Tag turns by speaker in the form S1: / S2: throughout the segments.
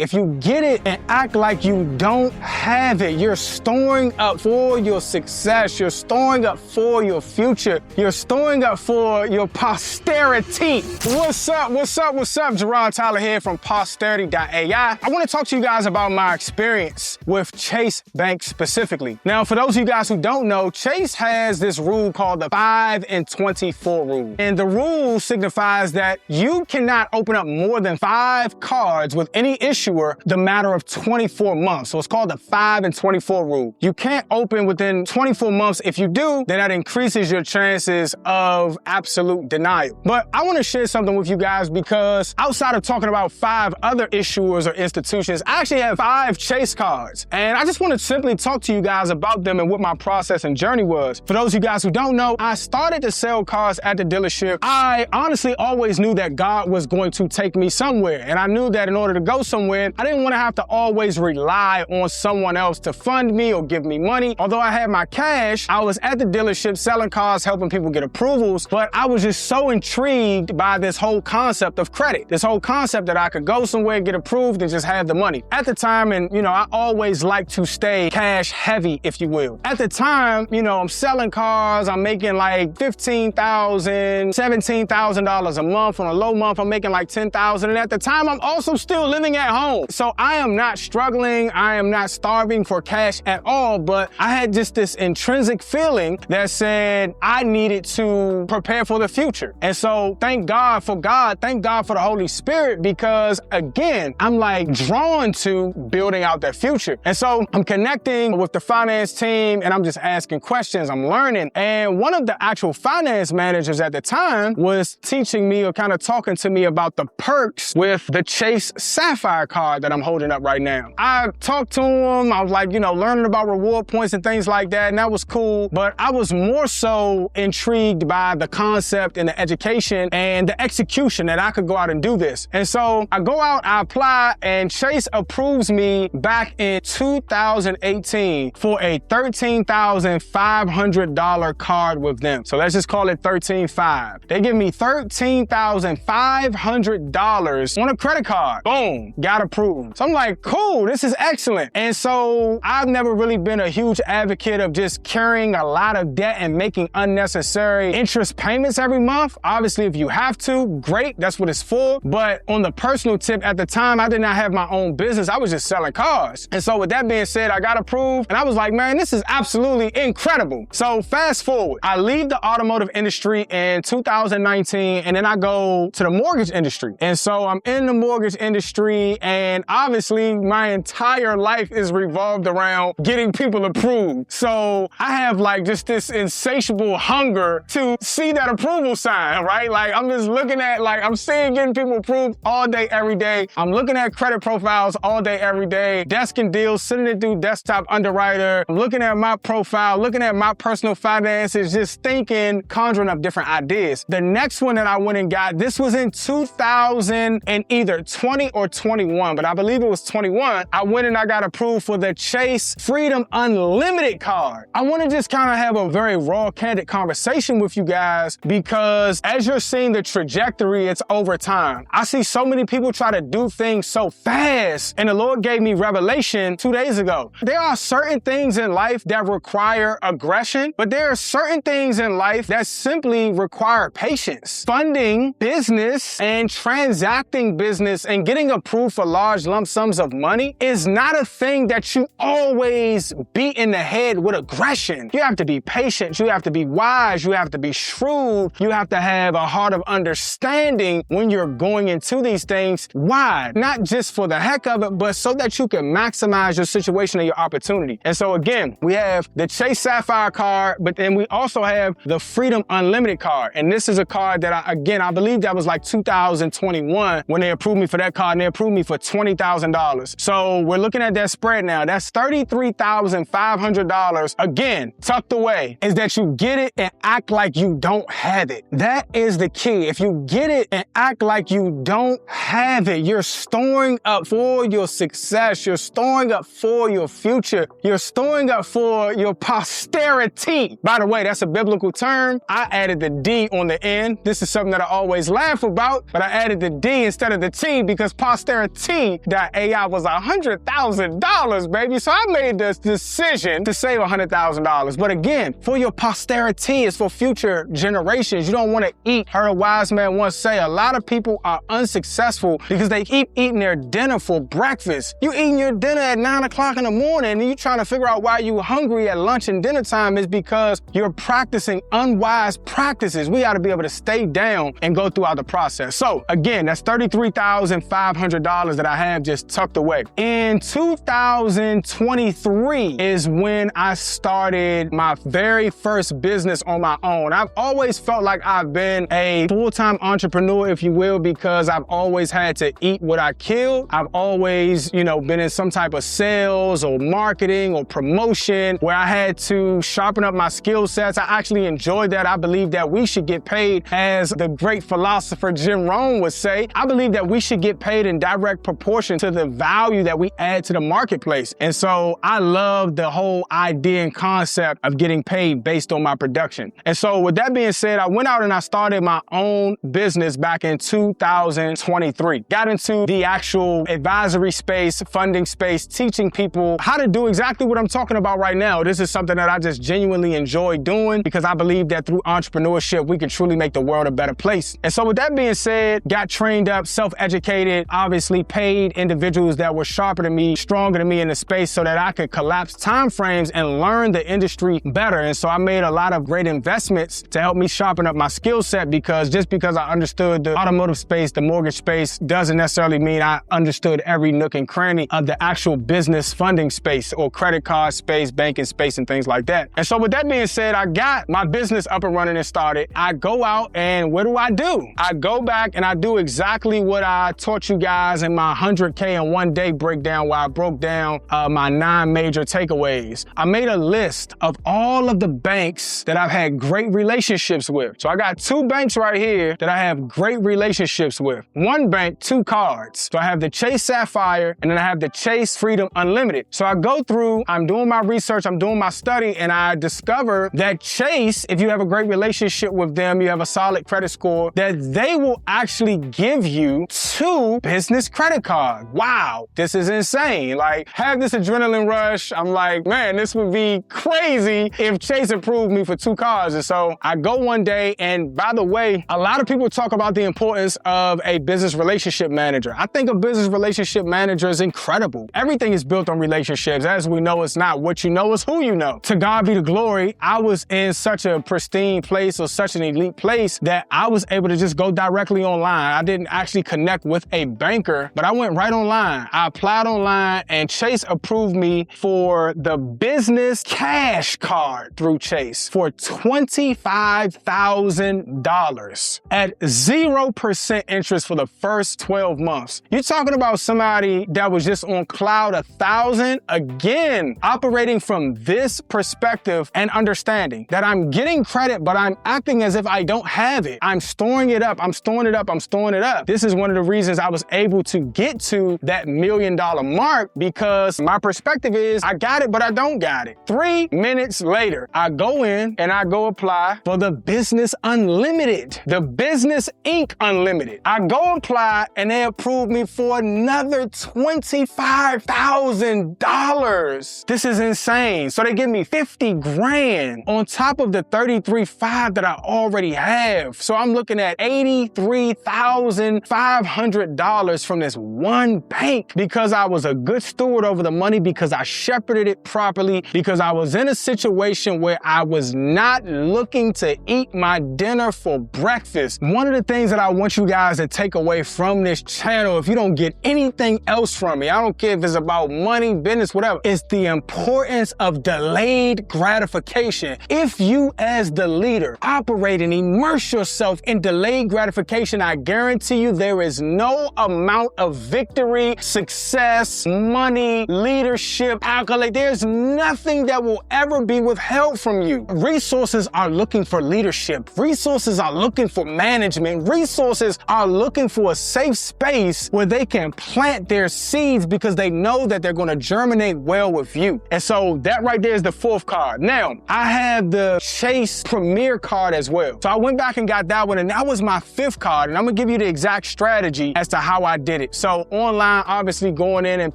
S1: If you get it and act like you don't have it, you're storing up for your success. You're storing up for your future. You're storing up for your posterity. What's up? What's up? What's up? Jerron Tyler here from Posterity.ai. I want to talk to you guys about my experience with Chase Bank specifically. Now, for those of you guys who don't know, Chase has this rule called the 5 and 24 rule. And the rule signifies that you cannot open up more than 5 cards with any issuer the matter of 24 months. So it's called the 5 and 24 rule. You can't open within 24 months. If you do, then that increases your chances of absolute denial. But I want to share something with you guys because outside of talking about 5 other issuers or institutions, I actually have 5 Chase cards. And I just want to simply talk to you guys about them and what my process and journey was. For those of you guys who don't know, I started to sell cars at the dealership. I honestly always knew that God was going to take me somewhere. And I knew that in order to go somewhere, I didn't want to have to always rely on someone else to fund me or give me money. Although I had my cash, I was at the dealership selling cars, helping people get approvals, but I was just so intrigued by this whole concept of credit, this whole concept that I could go somewhere, get approved, and just have the money. At the time, and I always like to stay cash heavy, if you will. At the time, I'm selling cars, I'm making like $15,000, $17,000 a month. On a low month, I'm making like $10,000. And at the time, I'm also still living at home. So I am not struggling. I am not starving for cash at all, but I had just this intrinsic feeling that said I needed to prepare for the future. And so thank God for the Holy Spirit, because again, I'm like drawn to building out that future. And so I'm connecting with the finance team and I'm just asking questions, I'm learning. And one of the actual finance managers at the time was teaching me or kind of talking to me about the perks with the Chase Sapphire card that I'm holding up right now. I talked to him, I was like, learning about reward points and things like that, and that was cool. But I was more so intrigued by the concept and the education and the execution that I could go out and do this. And so I go out, I apply, and Chase approves me back in 2018 for a $13,500 card with them. So let's just call it 13.5. They give me $13,500 on a credit card. Boom, got approved. So I'm like, cool, this is excellent. And so I've never really been a huge advocate of just carrying a lot of debt and making unnecessary interest payments every month. Obviously, if you have to, great, that's what it's for. But on the personal tip, at the time, I did not have my own business. I was just selling cars. And so with that being said, I got approved and I was like, man, this is absolutely incredible. So fast forward, I leave the automotive industry in 2019 and then I go to the mortgage industry. And so I'm in the mortgage industry and obviously my entire life is revolved around getting people approved. So I have like just this insatiable hunger to see that approval sign, right? Like I'm just looking at, I'm seeing getting people approved all day, every day. I'm looking at credit profiles all day, every day, desking deals, sitting there through desktop underwriter. I'm looking at my profile, looking at my personal finances, just thinking, conjuring up different ideas. The next one that I went and got, this was in 2000 and either 20 or 21, but I believe it was 21. I went and I got approved for the Chase Freedom Unlimited card. I want to just kind of have a very raw, candid conversation with you guys because as you're seeing the trajectory, it's over time. I see so many people try to do things so fast, and the Lord gave me revelation 2 days ago. There are certain things in life that require aggression, but there are certain things in life that simply require patience. Funding business and transacting business and getting approved for large lump sums of money is not a thing that you always beat in the head with aggression. You have to be patient. You have to be wise. You have to be shrewd. You have to have a heart of understanding when you're going into these things. Why? Not just for the heck of it, but so that you can maximize your situation and your opportunity. And so again, we have the Chase Sapphire card, but then we also have the Freedom Unlimited card. And this is a card that I believe that was like 2021 when they approved me for that card, and they approved me for $20,000. So we're looking at that spread now. That's $33,500. Again, tucked away is that you get it and act like you don't have it. That is the key. If you get it and act like you don't have it, you're storing up for your success. You're storing up for your future. You're storing up for your posterity. By the way, that's a biblical term. I added the D on the end. This is something that I always laugh about, but I added the D instead of the T because posterity GPT.ai was $100,000, baby. So I made this decision to save $100,000. But again, for your posterity, it's for future generations. You don't want to eat. Heard a wise man once say, a lot of people are unsuccessful because they keep eating their dinner for breakfast. You eating your dinner at 9 o'clock in the morning and you trying to figure out why you hungry at lunch and dinner time is because you're practicing unwise practices. We got to be able to stay down and go throughout the process. So again, that's $33,500 that I have just tucked away. In 2023 is when I started my very first business on my own. I've always felt like I've been a full-time entrepreneur, if you will, because I've always had to eat what I killed. I've always, been in some type of sales or marketing or promotion where I had to sharpen up my skill sets. I actually enjoyed that. I believe that we should get paid, as the great philosopher Jim Rohn would say, I believe that we should get paid in direct proportion to the value that we add to the marketplace. And so I love the whole idea and concept of getting paid based on my production. And so with that being said, I went out and I started my own business back in 2023. Got into the actual advisory space, funding space, teaching people how to do exactly what I'm talking about right now. This is something that I just genuinely enjoy doing because I believe that through entrepreneurship, we can truly make the world a better place. And so with that being said, got trained up, self-educated, obviously paid individuals that were sharper than me, stronger than me in the space so that I could collapse timeframes and learn the industry better. And so I made a lot of great investments to help me sharpen up my skill set, because just because I understood the automotive space, the mortgage space, doesn't necessarily mean I understood every nook and cranny of the actual business funding space or credit card space, banking space, and things like that. And so with that being said, I got my business up and running and started. I go out and what do? I go back and I do exactly what I taught you guys in my 100K in one day breakdown, where I broke down my 9 major takeaways. I made a list of all of the banks that I've had great relationships with. So I got 2 banks right here that I have great relationships with. One bank, 2 cards. So I have the Chase Sapphire and then I have the Chase Freedom Unlimited. So I go through, I'm doing my research, I'm doing my study, and I discover that Chase, if you have a great relationship with them, you have a solid credit score, that they will actually give you 2 business credit cards. Wow, this is insane. Like, have this adrenaline rush. I'm like, man, this would be crazy if Chase approved me for 2 cards. And so I go one day, and by the way, a lot of people talk about the importance of a business relationship manager. I think a business relationship manager is incredible. Everything is built on relationships. As we know, it's not what you know, it's who you know. To God be the glory. I was in such a pristine place or such an elite place that I was able to just go directly online. I didn't actually connect with a banker, but I went right online. I applied online and Chase approved me for the business cash card through Chase for $25,000 at 0% interest for the first 12 months. You're talking about somebody that was just on cloud 1,000. Again, operating from this perspective and understanding that I'm getting credit, but I'm acting as if I don't have it. I'm storing it up. I'm storing it up. I'm storing it up. This is one of the reasons I was able to get to that $1 million mark, because my perspective is I got it, but I don't got it. 3 minutes later, I go in and I go apply for the Business Unlimited, the Business Inc. Unlimited. I go apply and they approve me for another $25,000. This is insane. So they give me 50 grand on top of the 33.5 that I already have. So I'm looking at $83,500 from this one bank because I was a good steward over the money, because I shepherded it properly, because I was in a situation where I was not looking to eat my dinner for breakfast. One of the things that I want you guys to take away from this channel, if you don't get anything else from me, I don't care if it's about money, business, whatever, is the importance of delayed gratification. If you as the leader operate and immerse yourself in delayed gratification, I guarantee you there is no amount of victory, success, money, leadership, accolade. There's nothing that will ever be withheld from you. Resources are looking for leadership. Resources are looking for management. Resources are looking for a safe space where they can plant their seeds because they know that they're going to germinate well with you. And so that right there is the 4th card. Now, I have the Chase Premier card as well. So I went back and got that one, and that was my 5th card. And I'm going to give you the exact strategy as to how I did it. right? So online, obviously going in and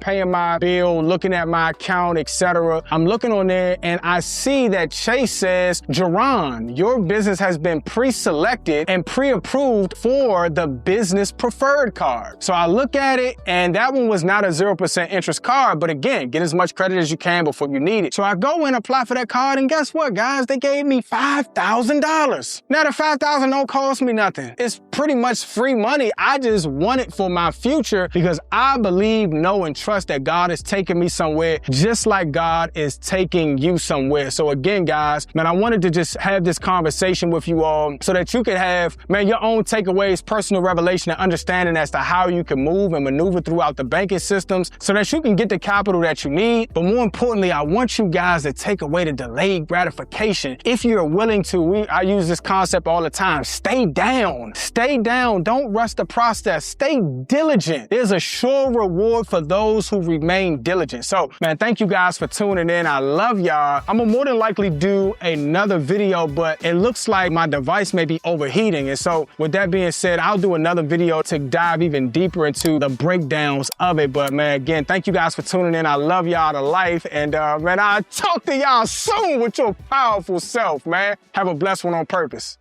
S1: paying my bill, looking at my account, etc. I'm looking on there and I see that Chase says, Jerron, your business has been pre-selected and pre-approved for the business preferred card. So I look at it and that one was not a 0% interest card, but again, get as much credit as you can before you need it. So I go in, apply for that card, and guess what, guys? They gave me $5,000. Now the $5,000 don't cost me nothing. It's pretty much free money. I just want it for my future because I believe, know, and trust that God is taking me somewhere just like God is taking you somewhere. So again, guys, man, I wanted to just have this conversation with you all so that you could have, man, your own takeaways, personal revelation, and understanding as to how you can move and maneuver throughout the banking systems so that you can get the capital that you need. But more importantly, I want you guys to take away the delayed gratification. If you're willing to, I use this concept all the time, stay down. Stay down. Don't rush the process. Stay diligent. There's a sure reward for those who remain diligent. So, man, thank you guys for tuning in. I love y'all. I'm gonna more than likely do another video, but it looks like my device may be overheating. And so with that being said, I'll do another video to dive even deeper into the breakdowns of it. But man, again, thank you guys for tuning in. I love y'all to life. And man, I'll talk to y'all soon with your powerful self, man. Have a blessed one on purpose.